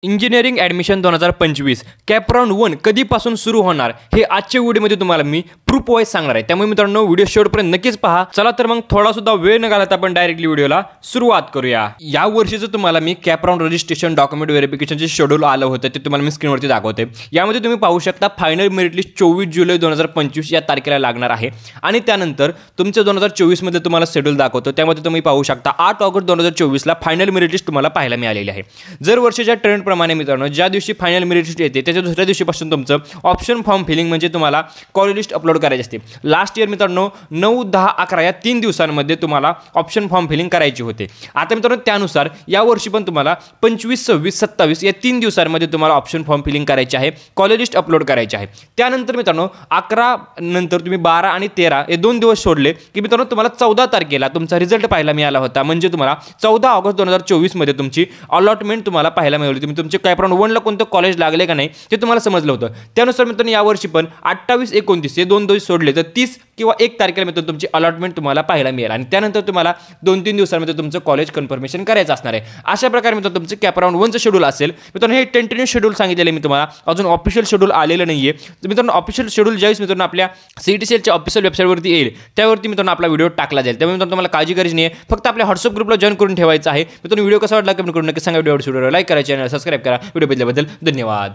Engineering admission 2025 cap round 1 कधीपासून सुरू होणार हे आजच्या व्हिडिओमध्ये तुम्हाला मी प्रूफ वाईज सांगणार आहे। त्यामुळे मित्रांनो व्हिडिओ शेवटपर्यंत नक्कीच पहा। चला तर मग थोडा सुद्धा वेळ न घालवता आपण डायरेक्टली व्हिडिओला सुरुवात करूया। या वर्षीचं तुम्हाला मी कॅप राऊंड रजिस्ट्रेशन डॉक्युमेंट व्हेरिफिकेशनचे शेड्यूल आलं होतं ते तुम्हाला मी स्क्रीनवरती दाखवते। यामध्ये तुम्ही पाहू शकता फायनल मेरिट लिस्ट 24 जुलै 2025 या तारखेला लागणार आहे आणि त्यानंतर तुमचं 2024 मध्ये तुम्हाला शेड्यूल दाखवतो। त्यामध्ये तुम्ही पाहू शकता 8 ऑगस्ट 2024 ला फायनल मेरिट लिस्ट तुम्हाला पाहायला मिळालेली आहे। जर वर्षाच्या ट्रेंड प्रमाणे मित्रांनो ज्या दिवशी फायनल मेरिट लिस्ट येते त्याच्या दुसऱ्या दिवशीपासून तुमचं ऑप्शन फॉर्म फिलिंग म्हणजे तुम्हाला कॉलेज लिस्ट अपलोड करायची असते। लास्ट इयर मित्रांनो 9, 10, 11 या 3 दिवसांमध्ये तुम्हाला ऑप्शन फॉर्म फिलिंग करायची होते। आता मित्रांनो त्यानुसार या वर्षी पण तुम्हाला 25, 26, 27 या 3 दिवसांमध्ये तुम्हाला ऑप्शन फॉर्म फिलिंग करायचे आहे, कॉलेज लिस्ट अपलोड करायचे आहे। त्यानंतर मित्रांनो 11 नंतर तुम्ही 12 आणि 13 हे 2 दिवस सोडले की मित्रांनो तुम्हाला 14 तारखेला तुमचा रिझल्ट पाहायला मिळाला होता। म्हणजे तुम्हाला 14 ऑगस्ट 2024 मध्ये तुमची अलॉटमेंट तुम्हाला पाहायला मिळाली। तुम्ही तुमचे कॅप राऊंड 1 ला कोणतं कॉलेज लागले का नाही ते तुम्हाला समजलं होतं। त्यानुसार मित्रांनो या वर्षी पण 28, 29 हे 2 दिवस सोडले तर 30 किंवा 1 तारखेला मित्रांनो तुमची अलॉटमेंट तुम्हाला पाहायला मिळेल आणि त्यानंतर तुम्हाला 2-3 दिवसांमध्ये तुमचं कॉलेज कन्फर्मेशन करायचं असणार आहे। अशा प्रकारे मित्रांनो तुमचं कॅप राऊंड 1चं शेड्यूल असेल। मित्रांनो हे टेंटेटिव्ह शेड्यूल सांगितलेलं मी तुम्हाला, अजून ऑफिशियल शेड्यूल आलेलं नाहीये। मित्रांनो ऑफिशियल शेड्यूल ज्यावेळेस मित्रांनो आपल्या CETCLच्या ऑफिशियल वेबसाईटवरती येईल त्यावरती मित्रांनो आपला व्हिडिओ टाकला जाईल। त्यामुळे मित्रांनो तुम्हाला काळजी करायची नाही, फक्त आपल्या व्हॉट्सअप ग्रुपला जॉइन करून ठेवायचं आहे। मित्रांनो व्हिडिओ कसा वाटला कमेंट करून नक्की सांगा, व्हिडिओ लाईक करा, चॅनल सबस्क्राइब करा। व्हिडिओ बघितल्याबद्दल धन्यवाद।